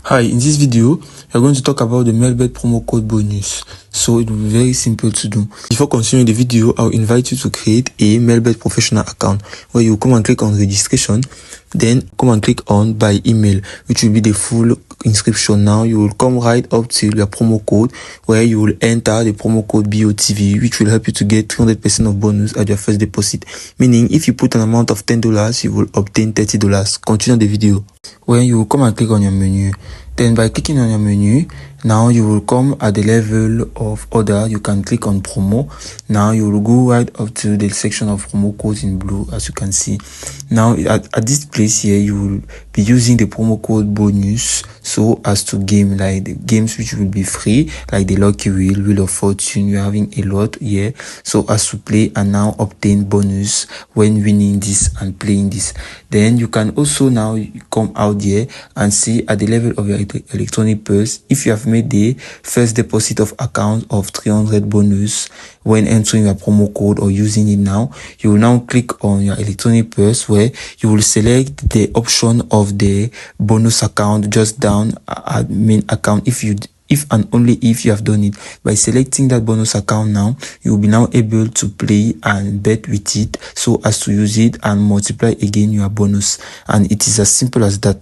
Hi, in this video, we are going to talk about the Melbet promo code bonus. So it will be very simple to do. Before continuing the video, I'll invite you to create a Melbet professional account where you come and click on registration, then come and click on by email, which will be the full inscription. Now you will come right up to your promo code where you will enter the promo code BOTV, which will help you to get 300% of bonus at your first deposit. Meaning if you put an amount of $10, you will obtain $30. Continue the video. When you will come and click on your menu, then by clicking on your menu, now you will come at the level of order. You can click on promo. Now you will go right up to the section of promo codes in blue, as you can see. Now at this place here, you will be using the promo code bonus so as to game, like the games which will be free, like the lucky wheel of fortune. You're having a lot here, so as to play and now obtain bonus when winning this and playing this. Then you can also now come out here and see at the level of your electronic purse, if you have made the first deposit of account of 300 bonus when entering your promo code or using it now, you will now click on your electronic purse where you will select the option of the bonus account just down at main account. If and only if you have done it. By selecting that bonus account now, you will be now able to play and bet with it so as to use it and multiply again your bonus. And it is as simple as that.